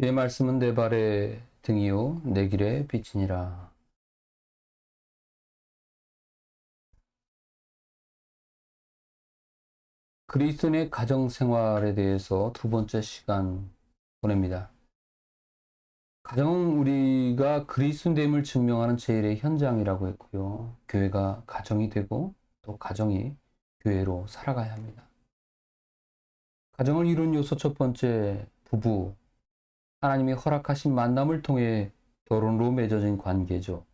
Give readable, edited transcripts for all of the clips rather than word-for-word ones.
내 말씀은 내 발의 등이요 내 길의 빛이니라. 그리스도인의 가정 생활에 대해서 두 번째 시간 보냅니다. 가정은 우리가 그리스도인됨을 증명하는 제일의 현장이라고 했고요. 교회가 가정이 되고 또 가정이 교회로 살아가야 합니다. 가정을 이룬 요소 첫 번째, 부부. 하나님이 허락하신 만남을 통해 결혼으로 맺어진 관계죠.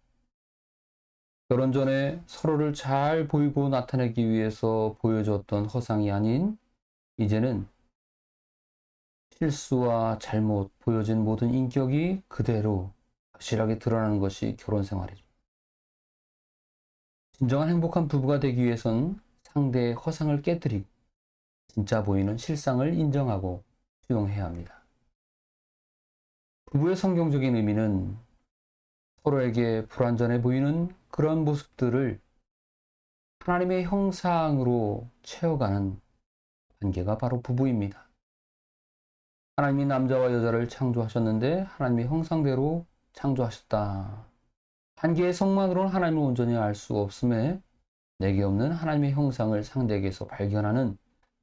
결혼 전에 서로를 잘 보이고 나타내기 위해서 보여줬던 허상이 아닌 이제는 실수와 잘못 보여진 모든 인격이 그대로 확실하게 드러나는 것이 결혼 생활이죠. 진정한 행복한 부부가 되기 위해선 상대의 허상을 깨뜨리고 진짜 보이는 실상을 인정하고 수용해야 합니다. 부부의 성경적인 의미는 서로에게 불완전해 보이는 그런 모습들을 하나님의 형상으로 채워가는 관계가 바로 부부입니다. 하나님이 남자와 여자를 창조하셨는데 하나님의 형상대로 창조하셨다. 한 개의 성만으로는 하나님을 온전히 알 수 없음에 내게 없는 하나님의 형상을 상대에게서 발견하는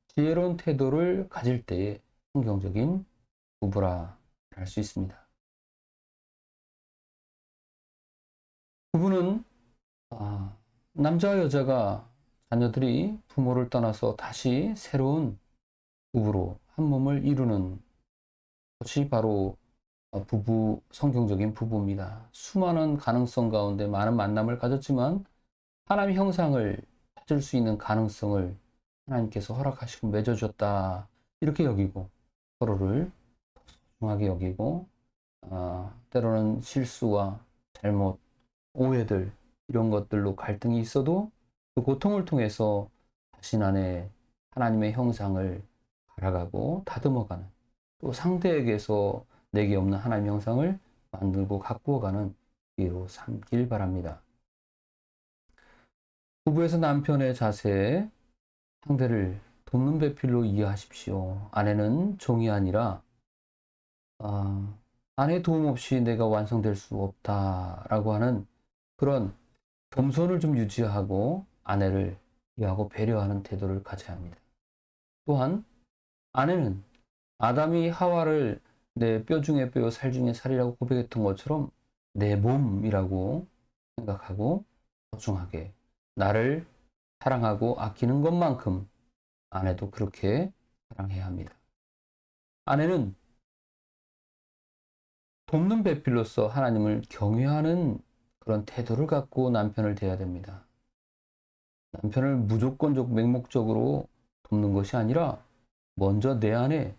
지혜로운 태도를 가질 때에 성경적인 부부라 할 수 있습니다. 부부는 남자와 여자가 자녀들이 부모를 떠나서 다시 새로운 부부로 한 몸을 이루는 것이 바로 부부, 성경적인 부부입니다. 수많은 가능성 가운데 많은 만남을 가졌지만 하나님의 형상을 찾을 수 있는 가능성을 하나님께서 허락하시고 맺어줬다. 이렇게 여기고 서로를 소중하게 여기고 때로는 실수와 잘못, 오해들 이런 것들로 갈등이 있어도 그 고통을 통해서 자신 안에 하나님의 형상을 갈아가고 다듬어가는 또 상대에게서 내게 없는 하나님의 형상을 만들고 가꾸어가는 기회로 삼길 바랍니다. 부부에서 남편의 자세에 상대를 돕는 배필로 이해하십시오. 아내는 종이 아니라 아내의 도움 없이 내가 완성될 수 없다라고 하는 그런 겸손을 좀 유지하고 아내를 이해하고 배려하는 태도를 가져야 합니다. 또한 아내는 아담이 하와를 내 뼈 중에 뼈요 살 중에 살이라고 고백했던 것처럼 내 몸이라고 생각하고 소중하게 나를 사랑하고 아끼는 것만큼 아내도 그렇게 사랑해야 합니다. 아내는 돕는 배필로서 하나님을 경외하는 그런 태도를 갖고 남편을 대해야 됩니다. 남편을 무조건적 맹목적으로 돕는 것이 아니라 먼저 내 안에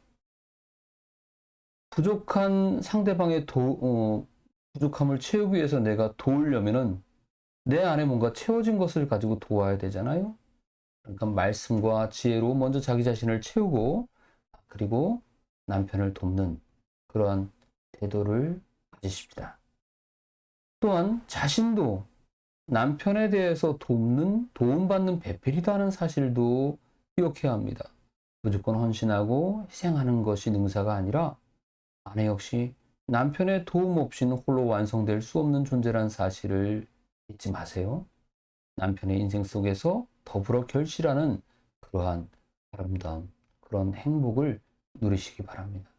부족한 상대방의 부족함을 채우기 위해서 내가 도우려면은 내 안에 뭔가 채워진 것을 가지고 도와야 되잖아요. 그러니까 말씀과 지혜로 먼저 자기 자신을 채우고 그리고 남편을 돕는 그러한 태도를 가지십시다. 또한 자신도 남편에 대해서 도움받는 배필이라는 사실도 기억해야 합니다. 무조건 헌신하고 희생하는 것이 능사가 아니라 아내 역시 남편의 도움 없이는 홀로 완성될 수 없는 존재라는 사실을 잊지 마세요. 남편의 인생 속에서 더불어 결실하는 그러한 아름다운 그런 행복을 누리시기 바랍니다.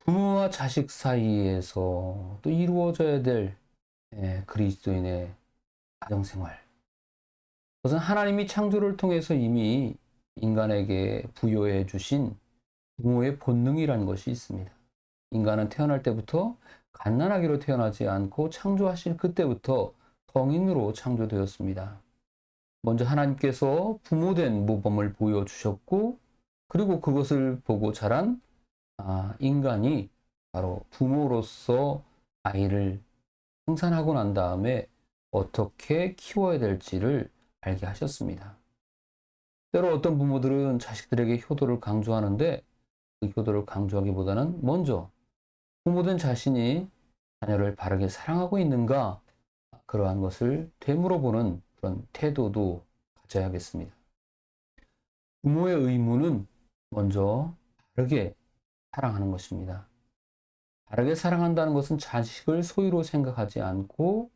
부모와 자식 사이에서 또 이루어져야 될 그리스도인의 가정생활. 그것은 하나님이 창조를 통해서 이미 인간에게 부여해 주신 부모의 본능이라는 것이 있습니다. 인간은 태어날 때부터 갓난아기로 태어나지 않고 창조하신 그때부터 성인으로 창조되었습니다. 먼저 하나님께서 부모된 모범을 보여주셨고 그리고 그것을 보고 자란 인간이 바로 부모로서 아이를 생산하고 난 다음에 어떻게 키워야 될지를 알게 하셨습니다. 때로 어떤 부모들은 자식들에게 효도를 강조하는데 그 효도를 강조하기보다는 먼저 부모된 자신이 자녀를 바르게 사랑하고 있는가 그러한 것을 되물어보는 그런 태도도 가져야겠습니다. 부모의 의무는 먼저 바르게 사랑하는 것입니다. 바르게 사랑한다는 것은 자식을 소유로 생각하지 않고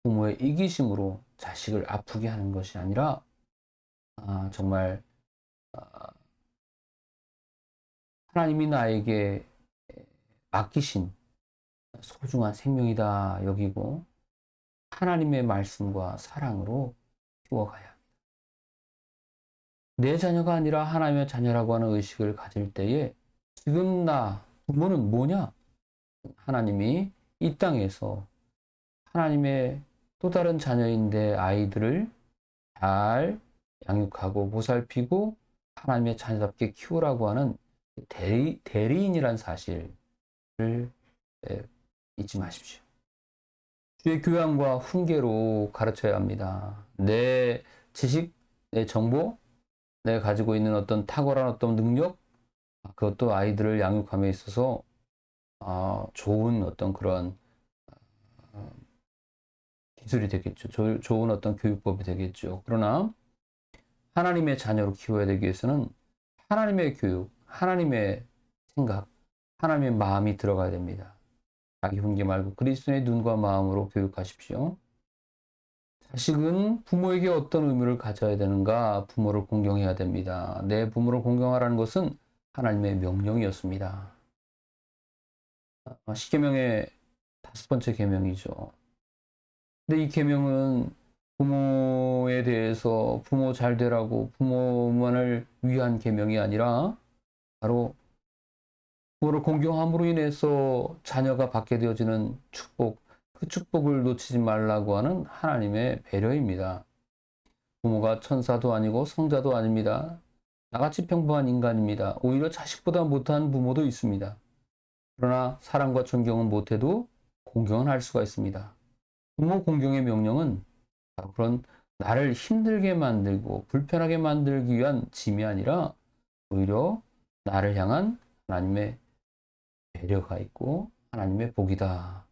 부모의 이기심으로 자식을 아프게 하는 것이 아니라 정말 하나님이 나에게 맡기신 소중한 생명이다 여기고 하나님의 말씀과 사랑으로 키워가야 합니다. 내 자녀가 아니라 하나님의 자녀라고 하는 의식을 가질 때에 지금 나 부모는 뭐냐? 하나님이 이 땅에서 하나님의 또 다른 자녀인데 아이들을 잘 양육하고 보살피고 하나님의 자녀답게 키우라고 하는 대리인이란 사실을 잊지 마십시오. 주의 교양과 훈계로 가르쳐야 합니다. 내 지식, 내 정보, 내가 가지고 있는 어떤 탁월한 어떤 능력, 그것도 아이들을 양육함에 있어서 좋은 어떤 그런 기술이 되겠죠. 좋은 어떤 교육법이 되겠죠. 그러나 하나님의 자녀로 키워야 되기 위해서는 하나님의 교육, 하나님의 생각, 하나님의 마음이 들어가야 됩니다. 자기 훈계 말고 그리스도의 눈과 마음으로 교육하십시오. 자식은 부모에게 어떤 의무를 가져야 되는가? 부모를 공경해야 됩니다. 내 부모를 공경하라는 것은 하나님의 명령이었습니다. 십계명의 5번째 계명이죠. 근데 이 계명은 부모에 대해서 부모 잘 되라고 부모만을 위한 계명이 아니라 바로 부모를 공경함으로 인해서 자녀가 받게 되어지는 축복, 그 축복을 놓치지 말라고 하는 하나님의 배려입니다. 부모가 천사도 아니고 성자도 아닙니다. 나같이 평범한 인간입니다. 오히려 자식보다 못한 부모도 있습니다. 그러나 사랑과 존경은 못해도 공경은 할 수가 있습니다. 부모 공경의 명령은 바로 그런 나를 힘들게 만들고 불편하게 만들기 위한 짐이 아니라 오히려 나를 향한 하나님의 배려가 있고 하나님의 복이다.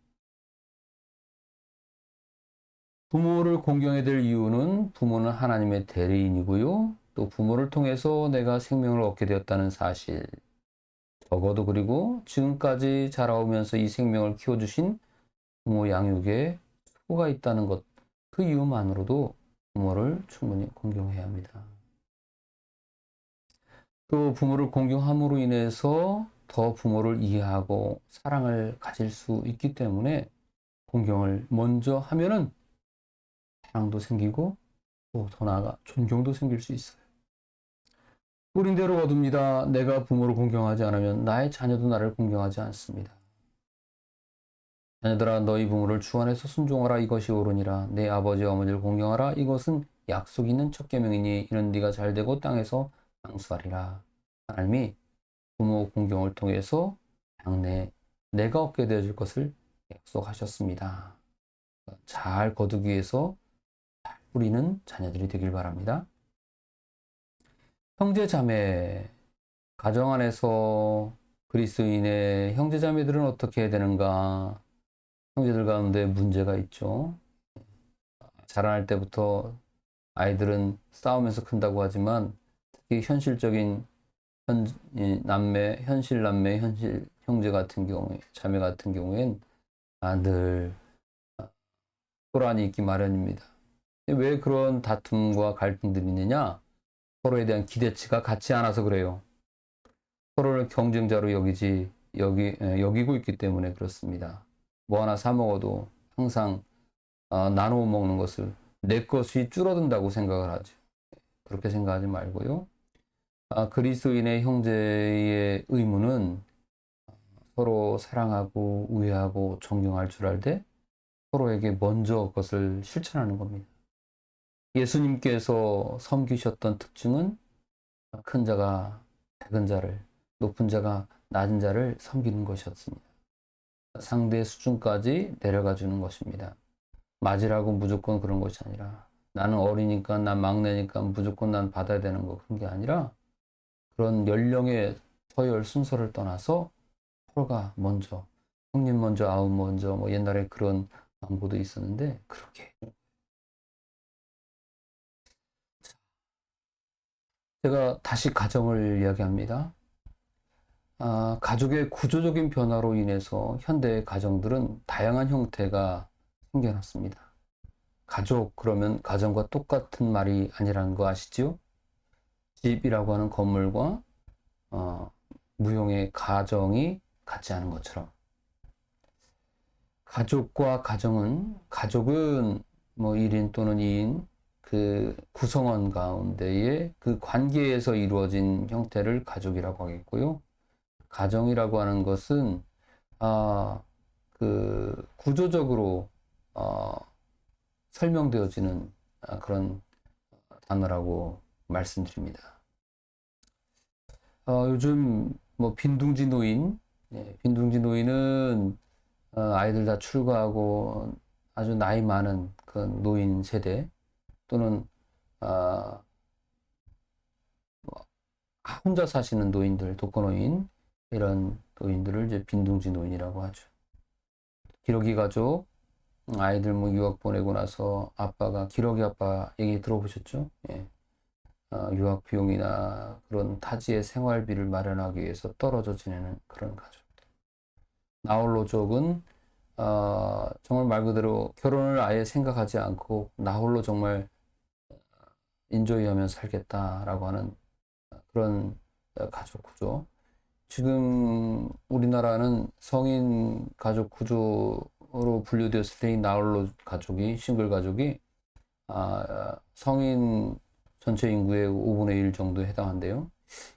부모를 공경해야 될 이유는 부모는 하나님의 대리인이고요. 또 부모를 통해서 내가 생명을 얻게 되었다는 사실. 적어도 그리고 지금까지 자라오면서 이 생명을 키워주신 부모 양육에 수고가 있다는 것. 그 이유만으로도 부모를 충분히 공경해야 합니다. 또 부모를 공경함으로 인해서 더 부모를 이해하고 사랑을 가질 수 있기 때문에 공경을 먼저 하면은 사랑도 생기고 또 더 나아가 존경도 생길 수 있어요. 뿌린 대로 거둡니다. 내가 부모를 공경하지 않으면 나의 자녀도 나를 공경하지 않습니다. 자녀들아 너희 부모를 주 안에서 순종하라 이것이 옳으니라. 내 아버지와 어머니를 공경하라 이것은 약속 있는 첫 계명이니 이는 네가 잘되고 땅에서 장수하리라. 하나님이 부모 공경을 통해서 장래 내가 얻게 되어질 것을 약속하셨습니다. 잘 거두기 위해서 잘 뿌리는 자녀들이 되길 바랍니다. 형제 자매, 가정 안에서 그리스도인의 형제 자매들은 어떻게 해야 되는가? 형제들 가운데 문제가 있죠. 자라날 때부터 아이들은 싸우면서 큰다고 하지만 특히 현실적인 현실 남매, 현실 형제 같은 경우에, 자매 같은 경우엔 늘 소란이 있기 마련입니다. 왜 그런 다툼과 갈등들이 있느냐? 서로에 대한 기대치가 같지 않아서 그래요. 서로를 경쟁자로 여기고 있기 때문에 그렇습니다. 뭐 하나 사 먹어도 항상 나누어 먹는 것을 내 것이 줄어든다고 생각을 하죠. 그렇게 생각하지 말고요. 그리스도인의 형제의 의무는 서로 사랑하고 우애하고 존경할 줄 알되 서로에게 먼저 그것을 실천하는 겁니다. 예수님께서 섬기셨던 특징은 큰 자가 작은 자를, 높은 자가 낮은 자를 섬기는 것이었습니다. 상대 수준까지 내려가 주는 것입니다. 맞으라고 무조건 그런 것이 아니라 나는 어리니까 난 막내니까 무조건 난 받아야 되는 거 그런 게 아니라 그런 연령의 서열 순서를 떠나서 서로가 먼저 형님 먼저 아우 먼저 뭐 옛날에 그런 광고도 있었는데 그렇게 제가 다시 가정을 이야기합니다. 가족의 구조적인 변화로 인해서 현대의 가정들은 다양한 형태가 생겨났습니다. 가족 그러면 가정과 똑같은 말이 아니라는 거 아시죠? 집이라고 하는 건물과 무용의 가정이 같지 않은 것처럼 가족은 뭐 1인 또는 2인 그 구성원 가운데의 그 관계에서 이루어진 형태를 가족이라고 하겠고요. 가정이라고 하는 것은 그 구조적으로 설명되어지는 그런 단어라고 말씀드립니다. 요즘 뭐 빈둥지 노인, 빈둥지 노인은 아이들 다 출가하고 아주 나이 많은 그 노인 세대 또는 혼자 사시는 노인들, 독거노인 이런 노인들을 이제 빈둥지 노인이라고 하죠. 기러기 가족, 아이들 뭐 유학 보내고 나서 아빠가 기러기 아빠 얘기 들어보셨죠? 예. 유학 비용이나 그런 타지의 생활비를 마련하기 위해서 떨어져 지내는 그런 가족들. 나홀로족은 정말 말 그대로 결혼을 아예 생각하지 않고 나홀로 정말 인조이하며 살겠다라고 하는 그런 가족 구조. 지금 우리나라는 성인 가족 구조로 분류되었을 때 이 나홀로 가족이 싱글 가족이 성인 전체 인구의 5분의 1 정도에 해당한데요.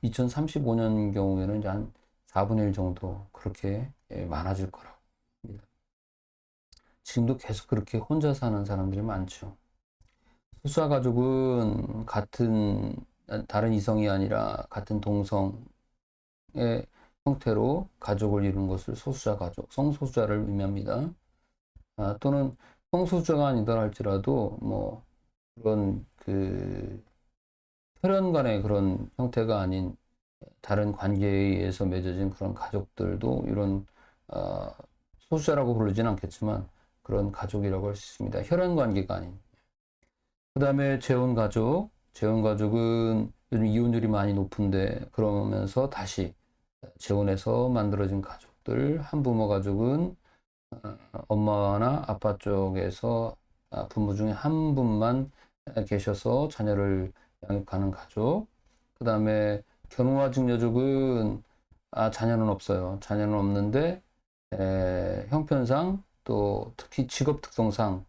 2035년 경우에는 이제 한 4분의 1 정도 그렇게 많아질 거라고 합니다. 지금도 계속 그렇게 혼자 사는 사람들이 많죠. 소수자 가족은 다른 이성이 아니라 같은 동성의 형태로 가족을 이루는 것을 소수자 가족, 성소수자를 의미합니다. 또는 성소수자가 아니더라 할지라도 뭐 그런 그 혈연 간의 그런 형태가 아닌 다른 관계에 의해서 맺어진 그런 가족들도 이런 소수자라고 부르지는 않겠지만 그런 가족이라고 할 수 있습니다. 혈연 관계가 아닌. 그 다음에 재혼가족은 요즘 이혼율이 많이 높은데 그러면서 다시 재혼해서 만들어진 가족들. 한부모 가족은 엄마나 아빠 쪽에서 부모 중에 한 분만 계셔서 자녀를 양육하는 가족. 그 다음에 견우와 직녀족은 자녀는 없어요. 자녀는 없는데 형편상 또 특히 직업 특성상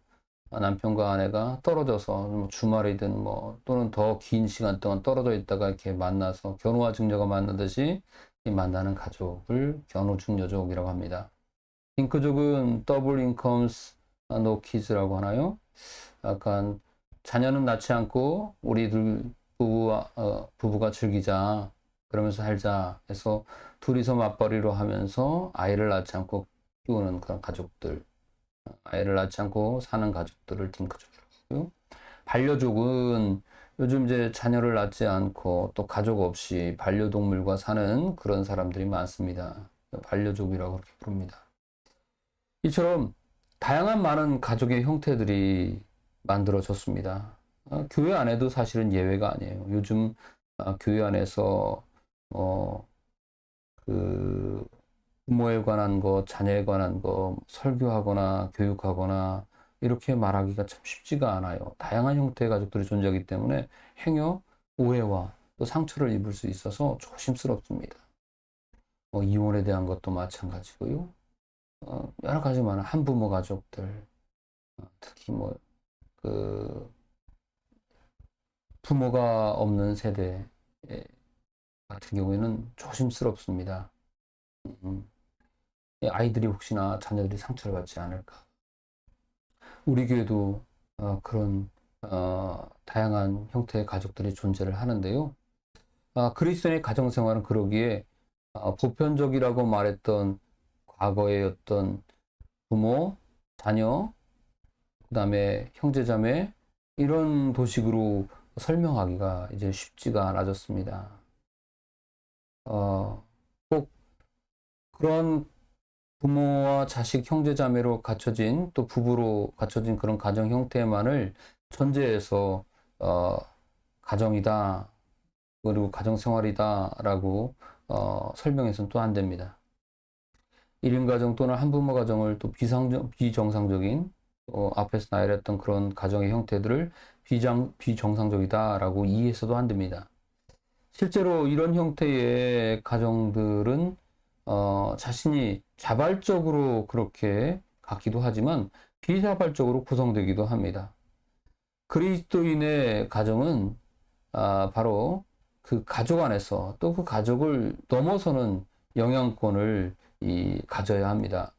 남편과 아내가 떨어져서 뭐 주말이든 뭐 또는 더 긴 시간 동안 떨어져 있다가 이렇게 만나서 견우와 직녀가 만나듯이 만나는 가족을 견우직녀족이라고 합니다. 핑크족은 더블 인컴스 노 키즈라고 하나요? 약간 자녀는 낳지 않고 우리들 부부가 즐기자 그러면서 살자 해서 둘이서 맞벌이로 하면서 아이를 낳지 않고 키우는 그런 가족들, 아이를 낳지 않고 사는 가족들을 딩크족이라고 하고요. 반려족은 요즘 이제 자녀를 낳지 않고 또 가족 없이 반려동물과 사는 그런 사람들이 많습니다. 반려족이라고 그렇게 부릅니다. 이처럼 다양한 많은 가족의 형태들이 만들어졌습니다. 교회 안에도 사실은 예외가 아니에요. 요즘 교회 안에서 그 부모에 관한 것, 자녀에 관한 것 설교하거나 교육하거나 이렇게 말하기가 참 쉽지가 않아요. 다양한 형태의 가족들이 존재하기 때문에 행여 오해와 또 상처를 입을 수 있어서 조심스럽습니다. 이혼에 대한 것도 마찬가지고요. 여러 가지 많은 한부모 가족들, 특히 그 부모가 없는 세대 같은 경우에는 조심스럽습니다. 아이들이 혹시나 자녀들이 상처를 받지 않을까. 우리 교회도 그런 다양한 형태의 가족들이 존재를 하는데요. 그리스도인의 가정생활은 그러기에 보편적이라고 말했던 과거의 어떤 부모, 자녀, 그 다음에 형제자매 이런 도식으로 설명하기가 이제 쉽지가 않아졌습니다. 꼭 그런 부모와 자식, 형제자매로 갖춰진 또 부부로 갖춰진 그런 가정 형태만을 전제해서 가정이다 그리고 가정생활이다 라고 설명해서는 또 안 됩니다. 1인 가정 또는 한부모 가정을 또 비정상적인 앞에서 나열했던 그런 가정의 형태들을 비정상적이다라고 이해해서도 안 됩니다. 실제로 이런 형태의 가정들은 자신이 자발적으로 그렇게 갖기도 하지만 비자발적으로 구성되기도 합니다. 그리스도인의 가정은 바로 그 가족 안에서 또 그 가족을 넘어서는 영향권을 가져야 합니다.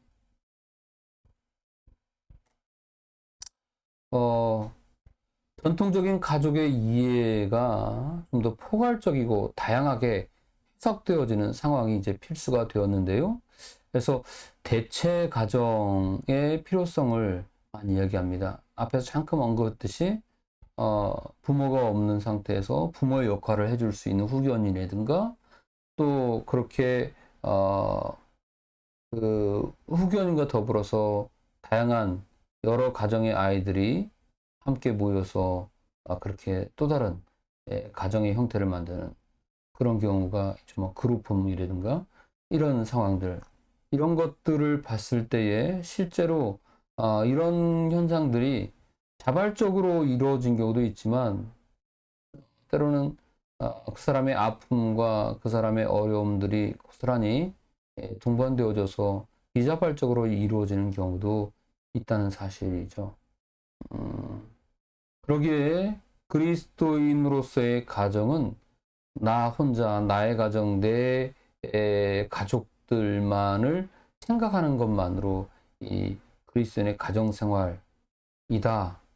전통적인 가족의 이해가 좀 더 포괄적이고 다양하게 해석되어지는 상황이 이제 필수가 되었는데요. 그래서 대체 가정의 필요성을 많이 이야기합니다. 앞에서 잠깐 언급했듯이 부모가 없는 상태에서 부모의 역할을 해줄 수 있는 후견이라든가 또 그렇게 그 후견인과 더불어서 다양한 여러 가정의 아이들이 함께 모여서 그렇게 또 다른 가정의 형태를 만드는 그런 경우가 뭐 그룹홈이라든가 이런 상황들, 이런 것들을 봤을 때에 실제로 이런 현상들이 자발적으로 이루어진 경우도 있지만 때로는 그 사람의 아픔과 그 사람의 어려움들이 고스란히 동반되어져서 비자발적으로 이루어지는 경우도 있다는 사실이죠. 그러기에 그리스도인으로서의 가정은 나 혼자, 나의 가정, 내 가족들만을 생각하는 것만으로 이 그리스도인의 가정생활이다,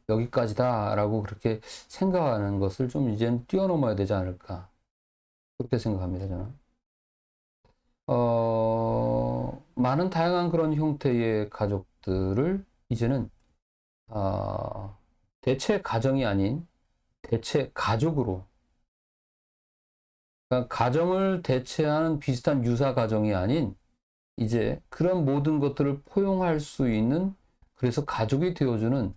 여기까지다 라고 그렇게 생각하는 것을 좀 이제는 뛰어넘어야 되지 않을까, 그렇게 생각합니다, 저는. 많은 다양한 그런 형태의 가족들을 이제는 대체 가정이 아닌 대체 가족으로, 그러니까 가정을 대체하는 비슷한 유사 가정이 아닌 이제 그런 모든 것들을 포용할 수 있는, 그래서 가족이 되어주는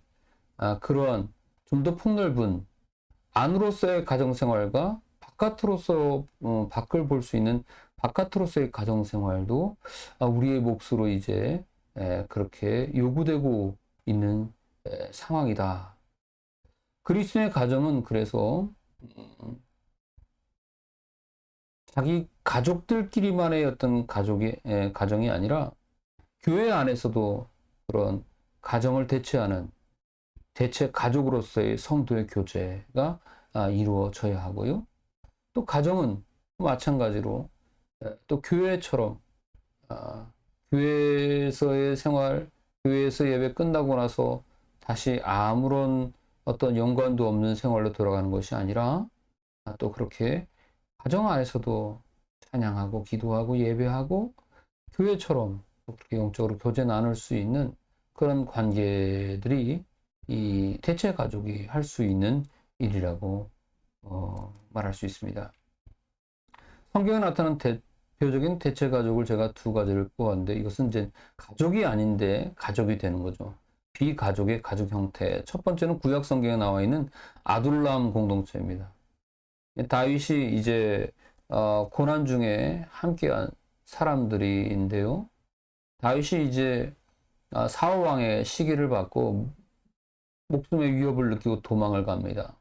그러한 좀 더 폭넓은 안으로서의 가정생활과 바깥으로서 밖을 볼 수 있는 바깥으로서의 가정생활도 우리의 몫으로 이제 그렇게 요구되고 있는 상황이다. 그리스도의 가정은 그래서 자기 가족들끼리만의 어떤 가정이 아니라 교회 안에서도 그런 가정을 대체하는 대체 가족으로서의 성도의 교제가 이루어져야 하고요. 또 가정은 마찬가지로 또 교회처럼 교회에서의 생활, 교회에서 예배 끝나고 나서 다시 아무런 어떤 연관도 없는 생활로 돌아가는 것이 아니라 또 그렇게 가정 안에서도 찬양하고 기도하고 예배하고 교회처럼 그렇게 영적으로 교제 나눌 수 있는 그런 관계들이 이 대체 가족이 할 수 있는 일이라고 말할 수 있습니다. 성경에 나타난 대표적인 대체 가족을 제가 두 가지를 꼽았는데, 이것은 이제 가족이 아닌데 가족이 되는 거죠. 비가족의 가족 형태. 첫 번째는 구약 성경에 나와 있는 아둘람 공동체입니다. 다윗이 이제 고난 중에 함께한 사람들인데요. 다윗이 이제 사울 왕의 시기를 받고 목숨의 위협을 느끼고 도망을 갑니다.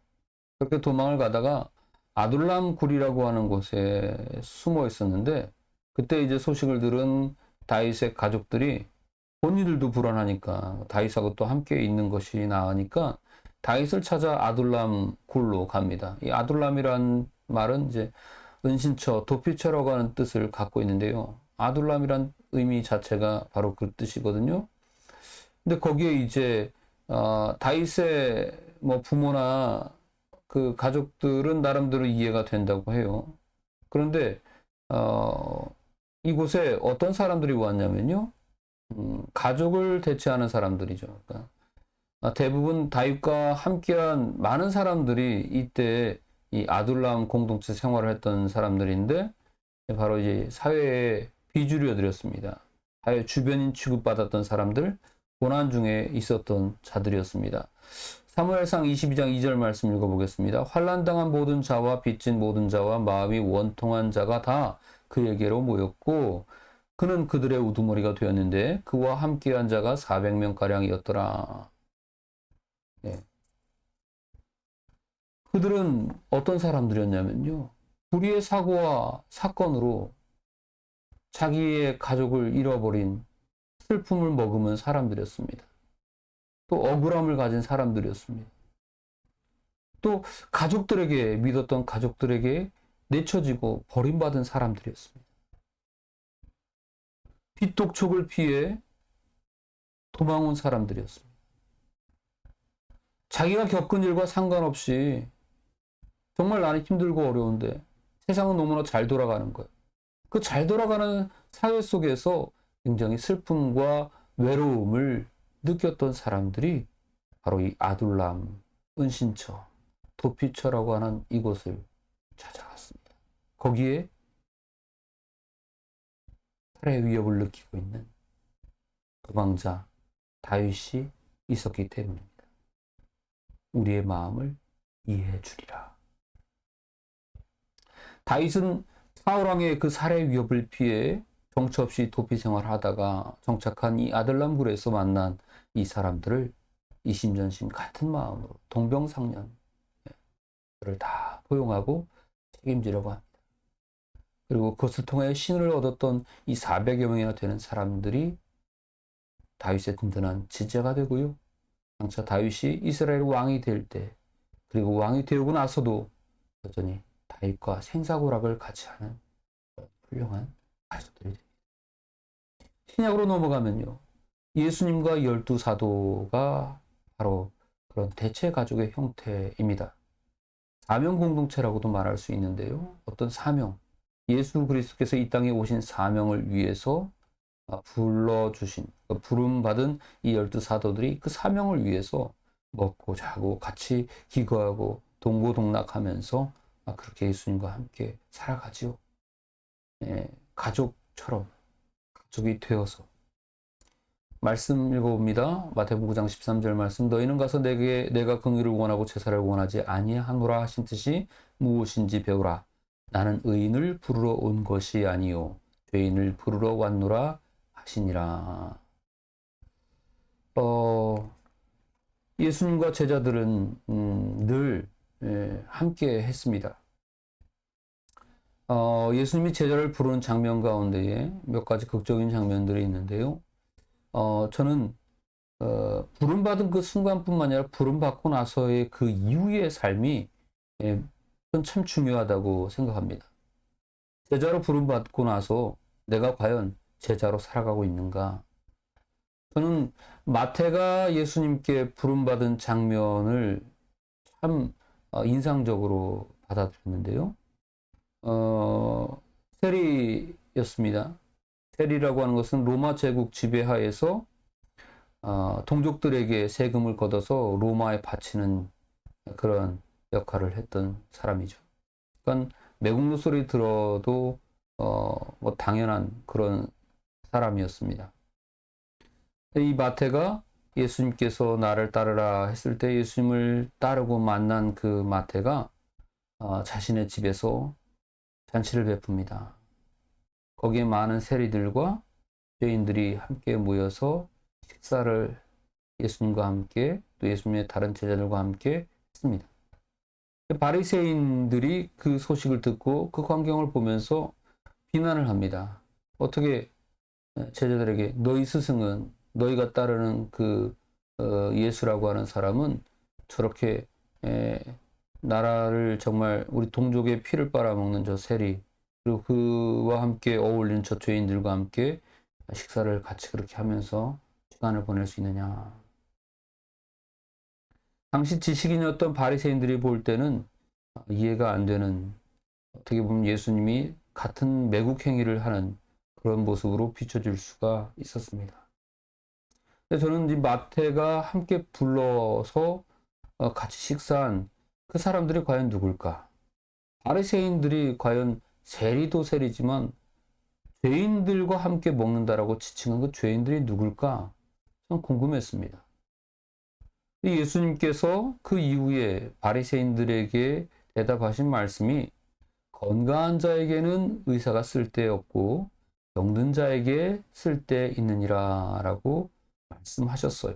그렇게 도망을 가다가 아둘람 굴이라고 하는 곳에 숨어 있었는데, 그때 이제 소식을 들은 다윗의 가족들이 본인들도 불안하니까 다윗하고 또 함께 있는 것이 나으니까 다윗을 찾아 아둘람 굴로 갑니다. 이 아둘람이란 말은 이제 은신처, 도피처라고 하는 뜻을 갖고 있는데요. 아둘람이란 의미 자체가 바로 그 뜻이거든요. 근데 거기에 이제 다윗의 뭐 부모나 그 가족들은 나름대로 이해가 된다고 해요. 그런데 이곳에 어떤 사람들이 왔냐면요, 가족을 대체하는 사람들이죠. 그러니까 대부분 다윗과 함께한 많은 사람들이 이때 이 아둘람 공동체 생활을 했던 사람들인데, 바로 이제 사회의 비주류들이었습니다. 사회 주변인 취급받았던 사람들, 고난 중에 있었던 자들이었습니다. 사무엘상 22장 2절 말씀 읽어보겠습니다. 환난당한 모든 자와 빚진 모든 자와 마음이 원통한 자가 다 그에게로 모였고 그는 그들의 우두머리가 되었는데 그와 함께한 자가 400명가량이었더라. 예. 그들은 어떤 사람들이었냐면요. 불의의 사고와 사건으로 자기의 가족을 잃어버린 슬픔을 머금은 사람들이었습니다. 또 억울함을 가진 사람들이었습니다. 또 가족들에게 믿었던 가족들에게 내쳐지고 버림받은 사람들이었습니다. 빚독촉을 피해 도망 온 사람들이었습니다. 자기가 겪은 일과 상관없이 정말 나는 힘들고 어려운데 세상은 너무나 잘 돌아가는 거예요. 그 잘 돌아가는 사회 속에서 굉장히 슬픔과 외로움을 느꼈던 사람들이 바로 이 아둘람, 은신처, 도피처라고 하는 이곳을 찾아갔습니다. 거기에 살해 위협을 느끼고 있는 도망자 다윗이 있었기 때문입니다. 우리의 마음을 이해해 주리라. 다윗은 사울왕의 그 살해 위협을 피해 정처 없이 도피 생활하다가 정착한 이 아들람 굴에서 만난 이 사람들을 이심전심 같은 마음으로 동병상련을 다 포용하고 책임지려고 합니다. 그리고 그것을 통해 신을 얻었던 이 400여 명이나 되는 사람들이 다윗의 든든한 지체가 되고요. 장차 다윗이 이스라엘 왕이 될 때, 그리고 왕이 되고 나서도 여전히 다윗과 생사고락을 같이 하는 훌륭한 가족들이 됩니다. 신약으로 넘어가면요. 예수님과 12사도가 바로 그런 대체 가족의 형태입니다. 사명 공동체라고도 말할 수 있는데요. 어떤 사명, 예수 그리스도께서 이 땅에 오신 사명을 위해서 불러주신, 부름받은 이 12사도들이 그 사명을 위해서 먹고 자고 같이 기거하고 동고동락하면서 그렇게 예수님과 함께 살아가지요. 예, 가족처럼 가족이 되어서. 말씀 읽어봅니다. 마태복음 9장 13절 말씀. 너희는 가서 내가 긍휼을 원하고 제사를 원하지 아니하노라 하신 뜻이 무엇인지 배우라. 나는 의인을 부르러 온 것이 아니요 죄인을 부르러 왔노라 하시니라. 예수님과 제자들은 늘 함께 했습니다. 예수님이 제자를 부르는 장면 가운데에 몇 가지 극적인 장면들이 있는데요. 저는 부름받은 그 순간뿐만 아니라 부름받고 나서의 그 이후의 삶이 참 중요하다고 생각합니다. 제자로 부름받고 나서 내가 과연 제자로 살아가고 있는가? 저는 마태가 예수님께 부름받은 장면을 참 인상적으로 받아들였는데요. 세리였습니다. 세리라고 하는 것은 로마 제국 지배하에서 동족들에게 세금을 걷어서 로마에 바치는 그런 역할을 했던 사람이죠. 그러니까 매국노 소리 들어도 뭐 당연한 그런 사람이었습니다. 이 마태가 예수님께서 나를 따르라 했을 때 예수님을 따르고 만난 그 마태가 자신의 집에서 잔치를 베풉니다. 거기에 많은 세리들과 죄인들이 함께 모여서 식사를 예수님과 함께 또 예수님의 다른 제자들과 함께 했습니다. 바리새인들이 그 소식을 듣고 그 광경을 보면서 비난을 합니다. 어떻게 제자들에게 너희 스승은 너희가 따르는 그 예수라고 하는 사람은 저렇게 나라를 정말 우리 동족의 피를 빨아먹는 저 세리 그리고 그와 함께 어울리는 저 죄인들과 함께 식사를 같이 그렇게 하면서 시간을 보낼 수 있느냐. 당시 지식인이었던 바리새인들이 볼 때는 이해가 안 되는, 어떻게 보면 예수님이 같은 매국 행위를 하는 그런 모습으로 비춰질 수가 있었습니다. 저는 이 마태가 함께 불러서 같이 식사한 그 사람들이 과연 누굴까? 바리새인들이 과연 세리도 세리지만 죄인들과 함께 먹는다라고 지칭한 그 죄인들이 누굴까? 좀 궁금했습니다. 예수님께서 그 이후에 바리새인들에게 대답하신 말씀이 건강한 자에게는 의사가 쓸데없고 병든 자에게 쓸데 있느니라 라고 말씀하셨어요.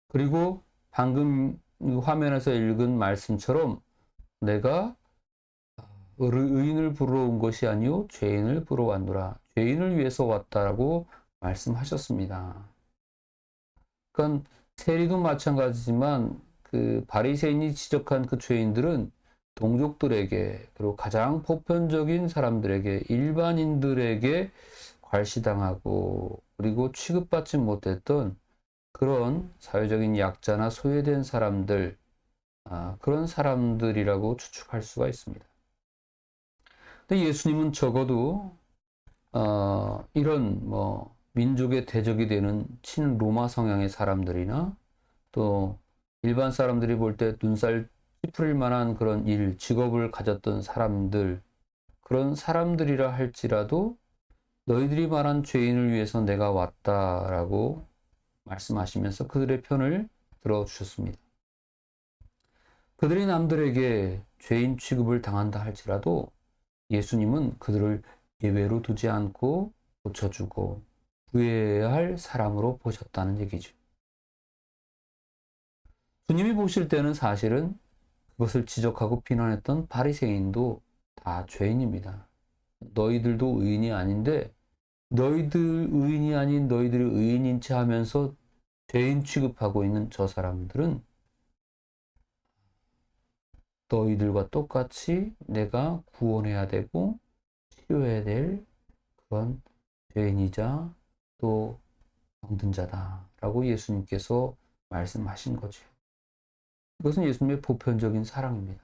그리고 방금 화면에서 읽은 말씀처럼 내가 의인을 부르러 온 것이 아니요 죄인을 부르러 왔노라. 죄인을 위해서 왔다라고 말씀하셨습니다. 그러니까 세리도 마찬가지지만 그 바리새인이 지적한 그 죄인들은 동족들에게 그리고 가장 보편적인 사람들에게 일반인들에게 괄시당하고 그리고 취급받지 못했던 그런 사회적인 약자나 소외된 사람들 그런 사람들이라고 추측할 수가 있습니다. 근데 예수님은 적어도 이런 민족의 대적이 되는 친로마 성향의 사람들이나 또 일반 사람들이 볼 때 눈살 찌푸릴 만한 그런 직업을 가졌던 사람들, 그런 사람들이라 할지라도 너희들이 말한 죄인을 위해서 내가 왔다라고 말씀하시면서 그들의 편을 들어주셨습니다. 그들이 남들에게 죄인 취급을 당한다 할지라도 예수님은 그들을 예외로 두지 않고 고쳐주고 구해야 할 사람으로 보셨다는 얘기죠. 주님이 보실 때는 사실은 그것을 지적하고 비난했던 바리새인도 다 죄인입니다. 너희들도 의인이 아닌데 너희들 의인이 아닌 너희들이 의인인 체 하면서 죄인 취급하고 있는 저 사람들은 너희들과 똑같이 내가 구원해야 되고 치료해야 될 그런 죄인이자 또 병든 자다라고 예수님께서 말씀하신 거죠. 이것은 예수님의 보편적인 사랑입니다.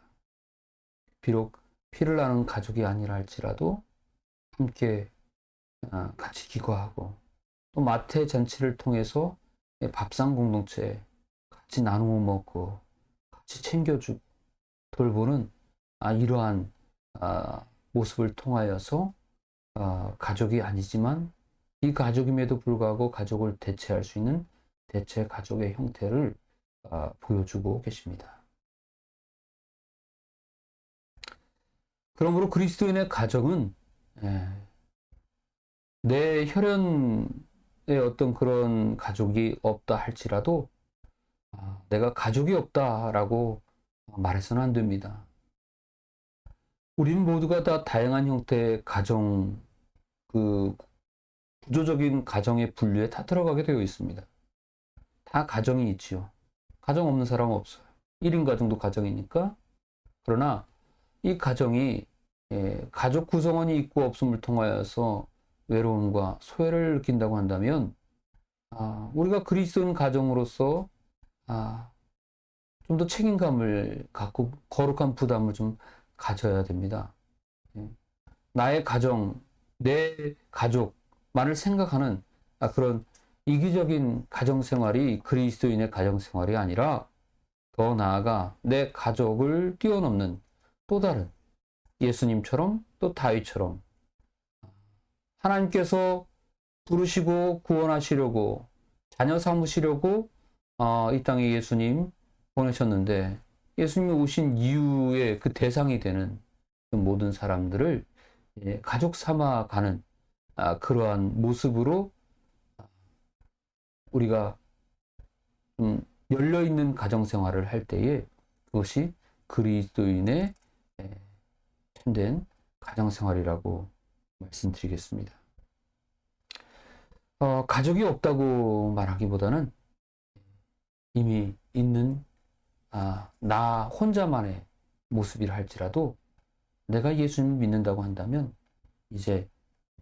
비록 피를 나눈 가족이 아니라 할지라도 함께 같이 기거하고 또 마태 잔치를 통해서 밥상 공동체 같이 나누어 먹고 같이 챙겨주고 돌보는 이러한 모습을 통하여서 가족이 아니지만 이 가족임에도 불구하고 가족을 대체할 수 있는 대체 가족의 형태를 보여주고 계십니다. 그러므로 그리스도인의 가정은 내 혈연의 어떤 그런 가족이 없다 할지라도 내가 가족이 없다라고 말해서는 안 됩니다. 우리는 모두가 다 다양한 형태의 가정, 그 구조적인 가정의 분류에 다 들어가게 되어 있습니다. 다 가정이 있지요. 가정 없는 사람은 없어요. 1인 가정도 가정이니까. 그러나 이 가정이 가족 구성원이 있고 없음을 통하여서 외로움과 소외를 느낀다고 한다면 우리가 그리스도인 가정으로서 좀 더 책임감을 갖고 거룩한 부담을 좀 가져야 됩니다. 나의 가정, 내 가족만을 생각하는 그런 이기적인 가정생활이 그리스도인의 가정생활이 아니라 더 나아가 내 가족을 뛰어넘는 또 다른 예수님처럼 또 다윗처럼 하나님께서 부르시고 구원하시려고 자녀 삼으시려고 이 땅에 예수님 보내셨는데 예수님이 오신 이후에 그 대상이 되는 그 모든 사람들을 가족 삼아가는 그러한 모습으로 우리가 열려있는 가정생활을 할 때에 그것이 그리스도인의 참된 가정생활이라고 말씀드리겠습니다. 가족이 없다고 말하기보다는 이미 있는 나 혼자만의 모습이라 할지라도 내가 예수님을 믿는다고 한다면 이제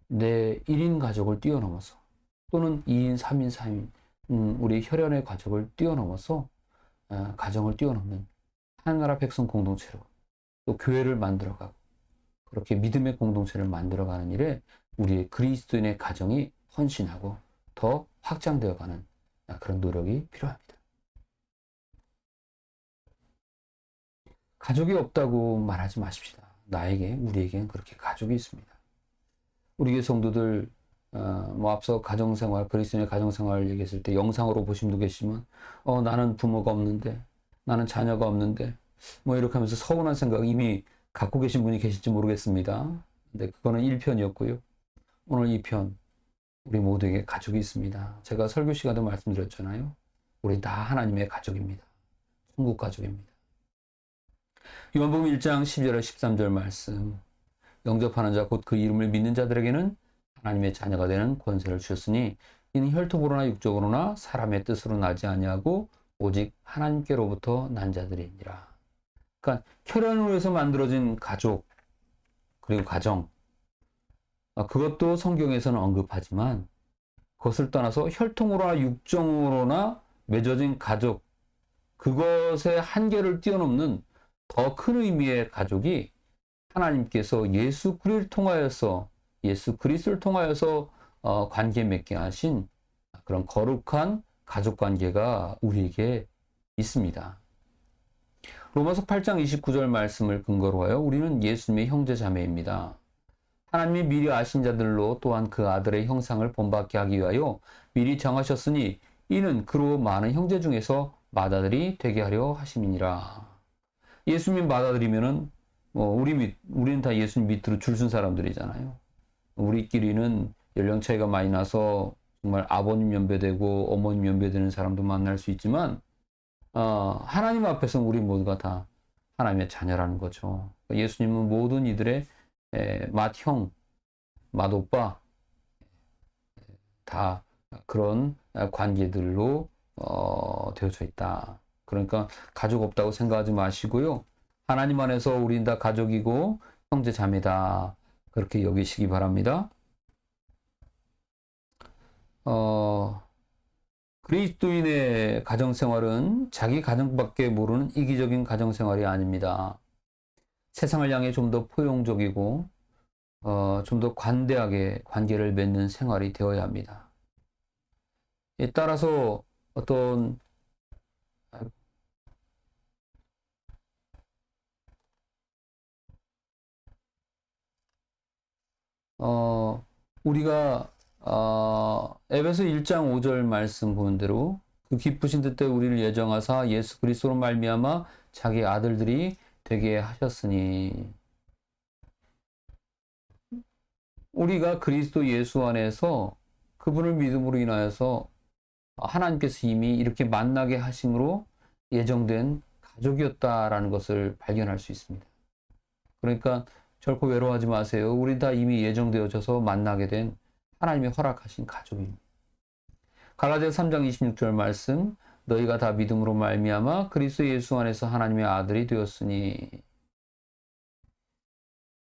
내 1인 가족을 뛰어넘어서 또는 2인, 3인, 4인 우리 혈연의 가족을 뛰어넘어서 가정을 뛰어넘는 하나나라 백성 공동체로 또 교회를 만들어가고 그렇게 믿음의 공동체를 만들어가는 일에 우리의 그리스도인의 가정이 헌신하고 더 확장되어가는 그런 노력이 필요합니다. 가족이 없다고 말하지 마십시다. 우리에게는 그렇게 가족이 있습니다. 우리 교회 성도들 앞서 가정생활, 그리스도인의 가정생활을 얘기했을 때 영상으로 보신 분 계시면 나는 부모가 없는데 나는 자녀가 없는데 이렇게 하면서 서운한 생각 이미 갖고 계신 분이 계실지 모르겠습니다. 근데 그거는 1편이었고요. 오늘 2편, 우리 모두에게 가족이 있습니다. 제가 설교 시간에도 말씀드렸잖아요. 우리 다 하나님의 가족입니다. 천국 가족입니다. 요한복음 1장 12절 13절 말씀. 영접하는 자 곧 그 이름을 믿는 자들에게는 하나님의 자녀가 되는 권세를 주셨으니 이는 혈통으로나 육적으로나 사람의 뜻으로 나지 아니하고 오직 하나님께로부터 난 자들이니라. 그러니까 혈연으로 해서 만들어진 가족 그리고 가정, 그것도 성경에서는 언급하지만 그것을 떠나서 혈통으로나 육정으로나 맺어진 가족, 그것의 한계를 뛰어넘는 더 큰 의미의 가족이 하나님께서 예수 그리스도를 통하여서 관계 맺게 하신 그런 거룩한 가족 관계가 우리에게 있습니다. 로마서 8장 29절 말씀을 근거로 하여 우리는 예수님의 형제 자매입니다. 하나님이 미리 아신 자들로 또한 그 아들의 형상을 본받게 하기 위하여 미리 정하셨으니 이는 그로 많은 형제 중에서 맏아들이 되게 하려 하심이니라. 예수님 맏아들이면은 우리는 다 예수님 밑으로 줄 쓴 사람들이잖아요. 우리끼리는 연령 차이가 많이 나서 정말 아버님 연배되고 어머님 연배되는 사람도 만날 수 있지만 하나님 앞에서는 우리 모두가 다 하나님의 자녀라는 거죠. 예수님은 모든 이들의 맏형, 맏오빠 다 그런 관계들로 되어져 있다. 그러니까 가족 없다고 생각하지 마시고요. 하나님 안에서 우린 다 가족이고 형제 자매다. 그렇게 여기시기 바랍니다. 그리스도인의 가정생활은 자기 가정밖에 모르는 이기적인 가정생활이 아닙니다. 세상을 향해 좀 더 포용적이고 좀 더 관대하게 관계를 맺는 생활이 되어야 합니다. 따라서 어떤 우리가 에베소 1장 5절 말씀 보는 대로 그 기쁘신 뜻대 우리를 예정하사 예수 그리스도로 말미암아 자기 아들들이 되게 하셨으니, 우리가 그리스도 예수 안에서 그분을 믿음으로 인하여서 하나님께서 이미 이렇게 만나게 하심으로 예정된 가족이었다라는 것을 발견할 수 있습니다. 그러니까 결코 외로워하지 마세요. 우리 다 이미 예정되어져서 만나게 된 하나님이 허락하신 가족입니다. 갈라디아서 3장 26절 말씀, 너희가 다 믿음으로 말미암아 그리스도 예수 안에서 하나님의 아들이 되었으니.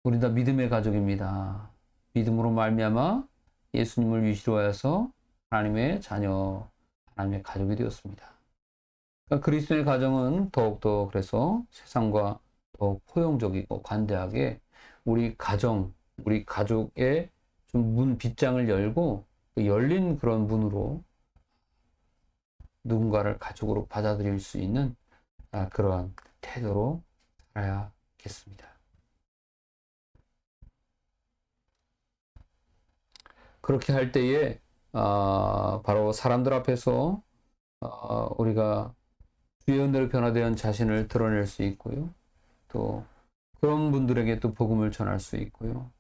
우리 다 믿음의 가족입니다. 믿음으로 말미암아 예수님을 위시로 하여서 하나님의 자녀, 하나님의 가족이 되었습니다. 그러니까 그리스도의 가정은 더욱더 그래서 세상과 더욱 포용적이고 관대하게 우리 가정, 우리 가족의 좀 빗장을 열고 열린 그런 문으로 누군가를 가족으로 받아들일 수 있는 그러한 태도로 살아야겠습니다. 그렇게 할 때에 바로 사람들 앞에서 우리가 주의 은혜로 변화된 자신을 드러낼 수 있고요. 또 그런 분들에게 또 복음을 전할 수 있고요.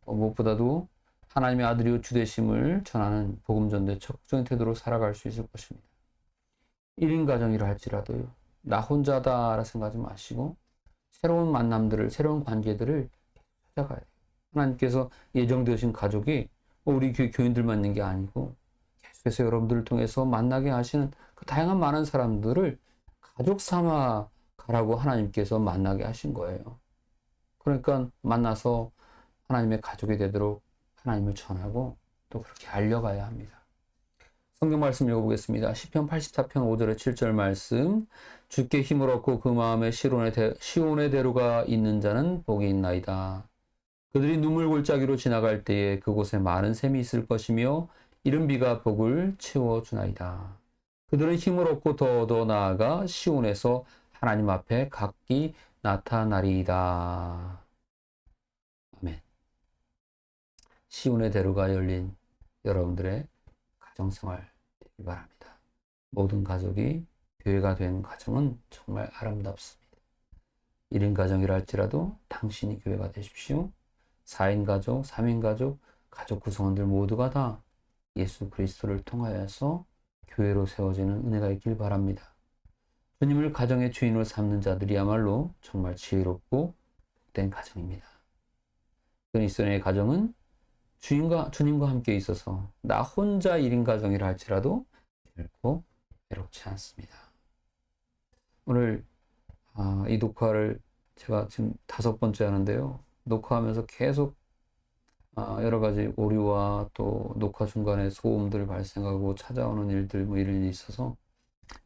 무엇보다도 하나님의 아들이요 주되심을 전하는 복음 전도의 적극적인 태도로 살아갈 수 있을 것입니다. 1인 가정이라 할지라도요. 나 혼자다라 생각하지 마시고 새로운 만남들을, 새로운 관계들을 찾아가야 돼요. 하나님께서 예정되신 가족이 우리 교회 교인들만 있는 게 아니고 계속해서 여러분들을 통해서 만나게 하시는 그 다양한 많은 사람들을 가족 삼아 가라고 하나님께서 만나게 하신 거예요. 그러니까 만나서 하나님의 가족이 되도록 하나님을 전하고 또 그렇게 알려가야 합니다. 성경 말씀 읽어보겠습니다. 시편 84편 5절에 7절 말씀, 주께 힘을 얻고 그 마음에 시온의 대로가 있는 자는 복이 있나이다. 그들이 눈물 골짜기로 지나갈 때에 그곳에 많은 샘이 있을 것이며 이른 비가 복을 채워주나이다. 그들은 힘을 얻고 더 나아가 시온에서 하나님 앞에 각기 나타나리이다. 아멘. 시온의 대로가 열린 여러분들의 가정생활 되길 바랍니다. 모든 가족이 교회가 된 가정은 정말 아름답습니다. 1인 가정이라 할지라도 당신이 교회가 되십시오. 4인 가족, 3인 가족, 가족 구성원들 모두가 다 예수 그리스도를 통하여서 교회로 세워지는 은혜가 있길 바랍니다. 주님을 가정의 주인으로 삼는 자들이야말로 정말 지혜롭고 복된 가정입니다. 그리스도인의 가정은 주님과 함께 있어서 나 혼자 1인 가정이라 할지라도 결코 외롭지 않습니다. 오늘 이 녹화를 제가 지금 5번째 하는데요. 녹화하면서 계속 여러 가지 오류와 또 녹화 중간에 소음들 발생하고 찾아오는 일들 이런 일이 있어서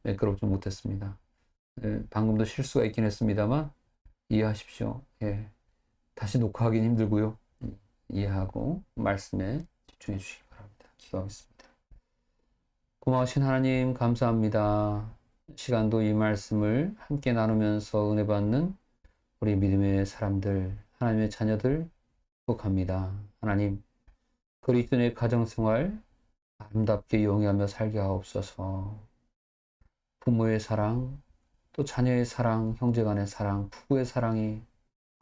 매끄럽지 못했습니다. 방금도 실수가 있긴 했습니다만 이해하십시오. 예, 다시 녹화하긴 힘들고요. 이해하고 말씀에 집중해 주시기 바랍니다. 기도하겠습니다. 고마우신 하나님 감사합니다. 시간도 이 말씀을 함께 나누면서 은혜 받는 우리 믿음의 사람들, 하나님의 자녀들 축복합니다. 하나님, 그리스도인의 가정생활 아름답게 용이하며 살게 하옵소서. 부모의 사랑, 또 자녀의 사랑, 형제간의 사랑, 부부의 사랑이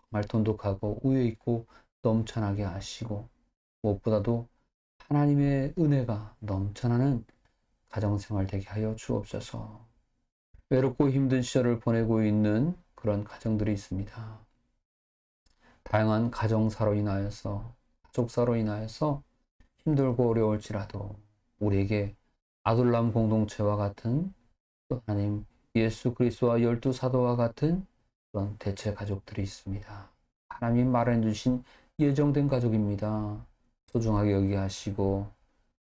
정말 돈독하고 우애 있고 넘쳐나게 하시고 무엇보다도 하나님의 은혜가 넘쳐나는 가정생활 되게 하여 주옵소서. 외롭고 힘든 시절을 보내고 있는 그런 가정들이 있습니다. 다양한 가정사로 인하여서 가족사로 인하여서 힘들고 어려울지라도 우리에게 아둘람 공동체와 같은 또 하나님 예수 그리스도와 12사도와 같은 그런 대체 가족들이 있습니다. 하나님 마련해 주신 예정된 가족입니다. 소중하게 여기게 하시고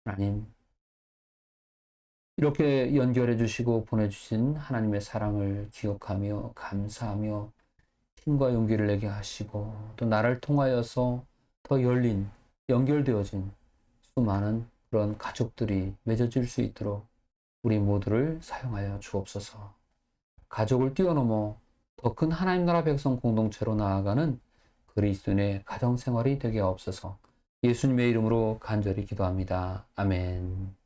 하나님 이렇게 연결해 주시고 보내주신 하나님의 사랑을 기억하며 감사하며 힘과 용기를 내게 하시고 또 나를 통하여서 더 열린 연결되어진 수많은 그런 가족들이 맺어질 수 있도록 우리 모두를 사용하여 주옵소서. 가족을 뛰어넘어 더 큰 하나님 나라 백성 공동체로 나아가는 그리스도인의 가정생활이 되게 하옵소서. 예수님의 이름으로 간절히 기도합니다. 아멘.